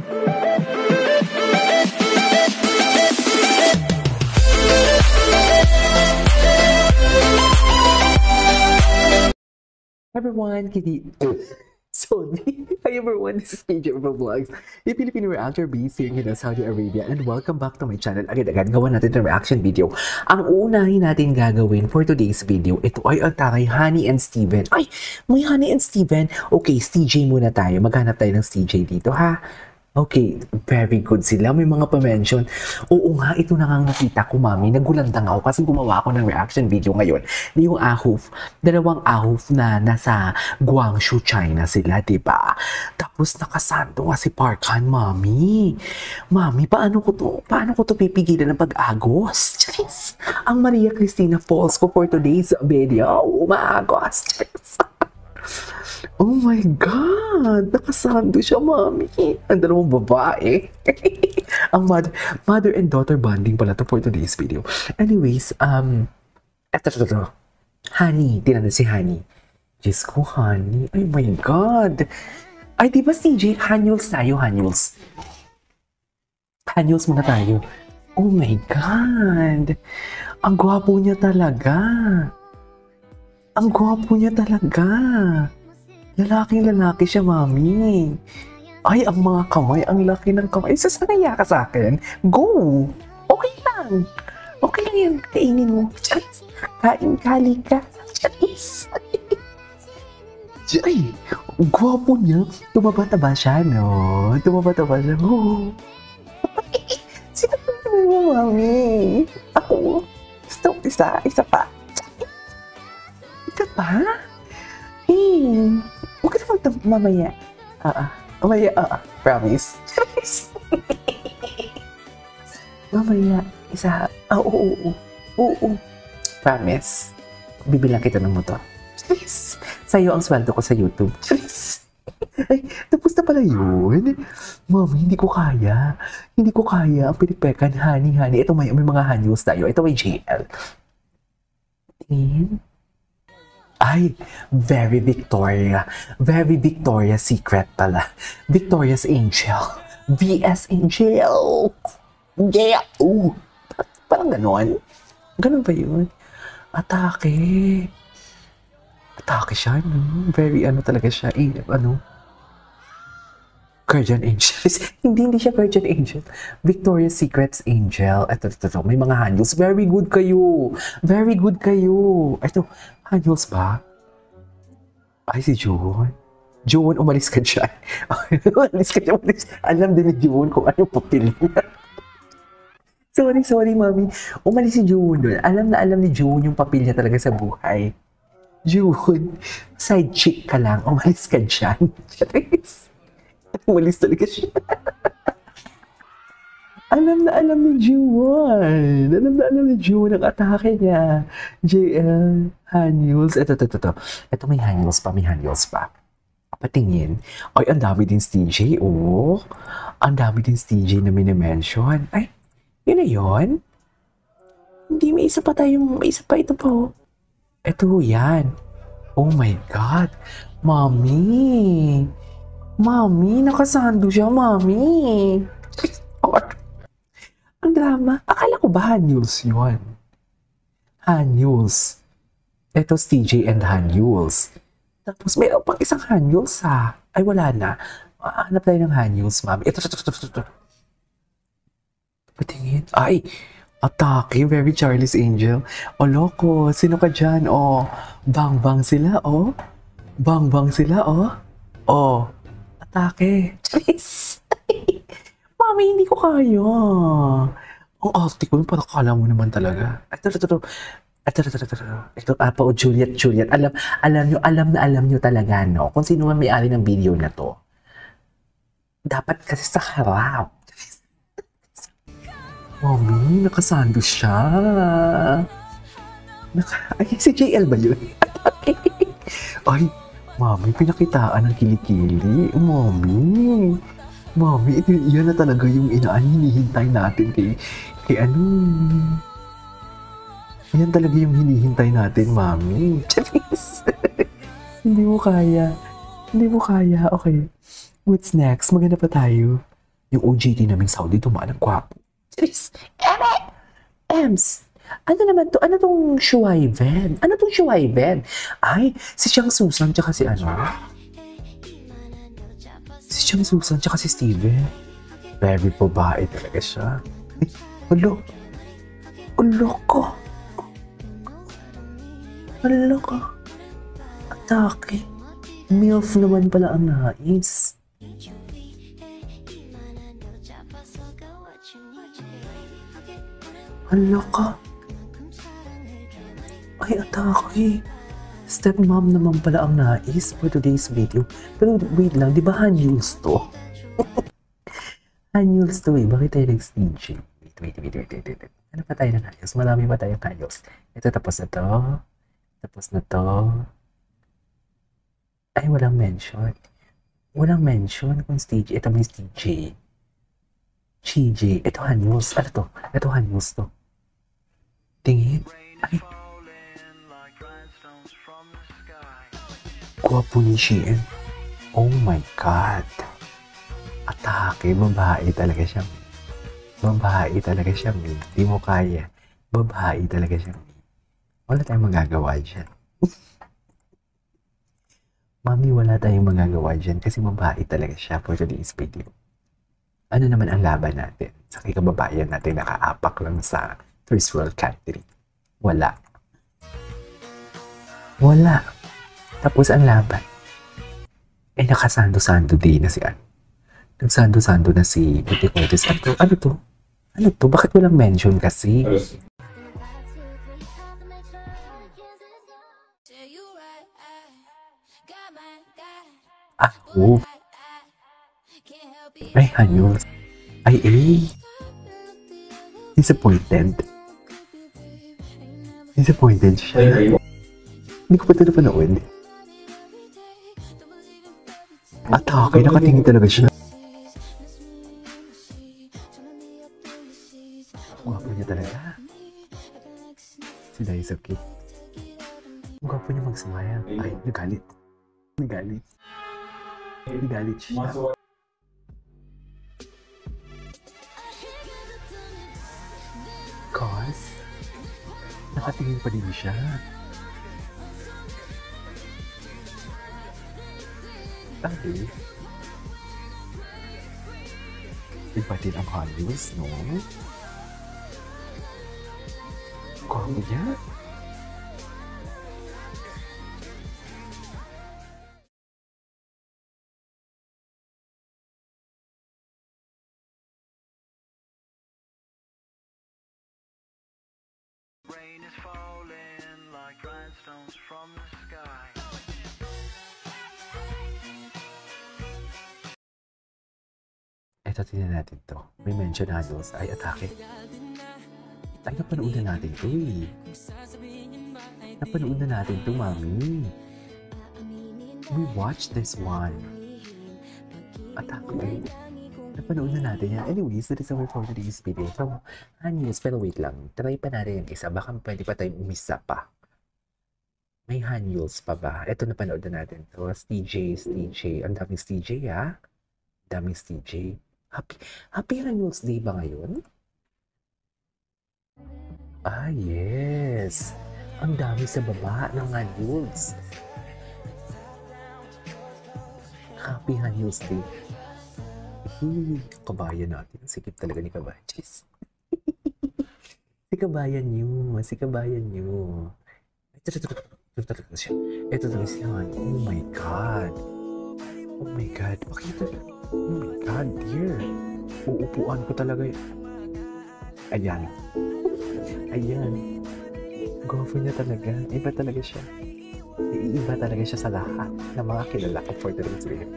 Everyone, Sorry. Hi everyone, this is KJ Urban Vlogs, yung Filipino reactor based here in Saudi Arabia, and welcome back to my channel. Agad-agad, gawa natin ng reaction video. Ang uunahin natin gagawin for today's video, ito ay ang takay Hani and Steven. Ay, may Hani and Steven. Okay, CJ muna tayo. Maghanap tayo ng CJ dito, ha? Okay, very good sila. May mga pa-mention. Oo nga, ito na nga nakita ko, mami. Nagulantang ako kasi gumawa ako ng reaction video ngayon. Yung ahuf, dalawang ahuf na nasa Guangzhou, China sila, diba? Tapos nakasanto nga si Park Han, mami. Mami, paano ko to pipigilan ng pag-agos? Charis! Ang Maria Cristina Falls ko for today's video. Umagos! Charis! Oh my God! Nakasando siya, mami. Ang dalawang babae. Ang mother and daughter bonding pala to for today's video. Anyways, eto. Hani. Tinanong si Hani. Diyos ko, Hani. Oh my God. Ay, di ba CJ? Hanyuls tayo, Hanyuls. Hanyuls muna tayo. Oh my God. Ang gwapo niya talaga. Ang gwapo niya talaga. Lalaking-lalaki siya, mami. Ay, ang mga kamay, ang laki ng kamay. Sasanaya ka sa akin? Go! Okay lang. Okay lang yan. Kainin mo. Charis. Kain, kali ka. Charis. Ay, gwapo niya. Tumaba-taba siya, no? Tumaba-taba siya. Oh. Sino mo, mami? Ako. Stop, isa pa. Isa pa? Eh. Huwag ka naman mamaya. Mamaya, promise. Mamaya, isa. Oo. Promise. Bibilang kita ng motor. Sa'yo ang sweldo ko sa YouTube. Ay, tapos na pala yun. Mami, hindi ko kaya. Hindi ko kaya ang pinipekan, Hani. Ito may mga hanyos tayo. Ito may JL. Tingin. Ay, very Victoria. Very Victoria's Secret pala. Victoria's Angel. VS Angel. Yeah. Parang ganon. Ganon ba yun? Atake. Atake siya, no? Very talaga siya. Guardian Angel. hindi siya Guardian Angel. Victoria's Secret's Angel. Ito. May mga handles. Very good kayo. Very good kayo. Ito, handles ba? Ay, si June. June, umalis ka dyan. Umalis. Alam din ni June kung anong papel niya. Sorry, mami. Umalis si June doon. Alam na alam ni June yung papel niya talaga sa buhay. June, side chick ka lang. Umalis ka dyan. Umalis talaga siya. Alam na alam ni June. Alam ni June ang atake niya. JL, Hanyuls. Ito. Ito may Hanyuls pa. Patingin. Ay, ang dami din TJ. Oh, ang dami din TJ na minimension. Ay, yun na yun? Hindi, may isa pa ito pa. Oh. Ito, yan. Oh my God. Mami, nakasando siya, mami. Ang drama. Akala ko ba Hanyuls yun? Hanyuls. Ito TJ and Hanyuls. Tapos may pang isang Hanyuls, ha? Ay, wala na. Hanap tayo ng Hanyuls, mami. Ito. Patingin. Ay, atake. Very Charlie's Angel. O, loko. Sino ka dyan? O, bang sila, o. Bang sila, o. O, atake. Please. Mami, hindi ko kaya. Ang arte ko, parang kala mo naman talaga. Ito. Apa o Juliet. Alam nyo talaga, no? Kung sino man may-ari ng video na to. Dapat kasi sa harap. Mami, nakasando siya. Ay, si JL ba yun? Ay, mami, pinakitaan ng kilikili. Mami, yan na talaga yung hinihintay natin kay ano. Yan talaga yung hinihintay natin, mami. Charis. Hindi mo kaya. Okay. What's next? Maganda pa tayo. Yung OJT naming Saudi, dumaan ang gwapo. Chris, Ems, ano naman to? Ano tong Shuaiben? Ano tong Shuaiben? Ay, si Chang Susan tsaka si ano? Si Chang Susan tsaka si Steven. Very babae talaga siya. Ulo. Ulo ko. Ulo ko. Atake. MILF naman pala ang nais. Hala ka. Ay, atake. Stepmom naman pala ang nais for today's video. Pero wait lang, di ba Hanyuls to? Hanyuls to eh. Bakit tayo nag-stage? Wait. Ano pa tayo ng Hanyuls? Marami pa tayong Hanyuls. Ito, tapos na to. Tapos na to. Ay, walang mention. Walang mention kung stage. Ito may stage. CJ. Ito Hanyuls. Ano to? Ito Hanyuls to. Tingin. Ay. Gwapo ni Shein. Oh my God. Atake. Babae talaga siya. Babae talaga siya. Hindi mo kaya. Babae talaga siya. Wala tayong magagawa dyan. Mami, wala tayong magagawa dyan kasi babae talaga siya for today's video. Ano naman ang laban natin? Sa kikababayan natin nakaapak lang sa first world country. Wala. Wala. Tapos ang laban. Eh, nakasando-sando din na si ano. Nagsando-sando na si Puti Cortez. Ano to? Ano to? Bakit walang mention kasi? Ako. Ay, Hanyuls. Ay, disappointed. Disappointed siya. Hindi ko pa ito napanood. Atake, nakatingin talaga siya. Gwapo niya talaga. Si Daisuke. Gwapo niya mag-smile. Ay, nagalit. Nagalit. Nagalit siya. Cause, nakatingin pa din siya. Ay, iba din ang Hanyuls, no? Gwapo niya. Rain is falling like rhinestones from the sky. Eto, tingnan natin to. May mention na Hanyuls. Ay, atake. Ay, napanood na natin to eh. Napanood na natin to, mami. We watched this one. Atake. Napanood na natin yan. Anyways, that is our for today's video. From Hanyuls, pero wait lang. Try pa natin yung isa. Baka pwede pa tayong umisa pa. May Hanyuls pa ba? Ito, napanood na natin to. TJ. Ang daming TJ, ha? Daming TJ. Happy Hanyuls Day ba ngayon? Ah, yes. Ang dami sa baba ng Hanyuls. Happy Hanyuls Day. Kabayan natin. Sikip talaga ni Kabachis. Si kabayan nyo. Ito talaga siya. Ito talaga siya. Oh my God. Oh my God. Bakit ito? Oh my God, dear. Uupuan ko talaga yun. Ayan. Gwapo niya talaga. Iba talaga siya. Iiba talaga siya sa lahat ng mga kilala ko for today's video.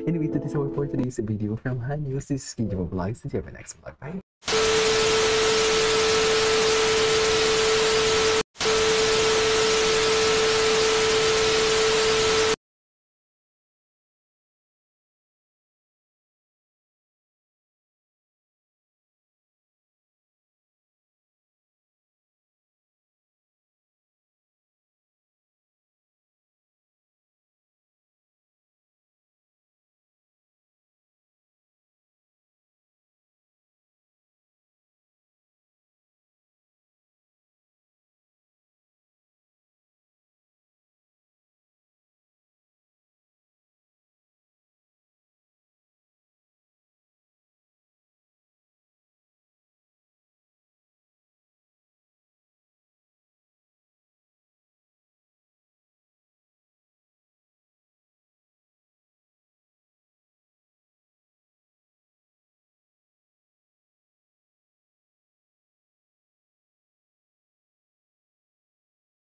Anyway, this is our for today's video from Hanyuls. This is Kinjo Vlogs. See you in the next vlog. Bye!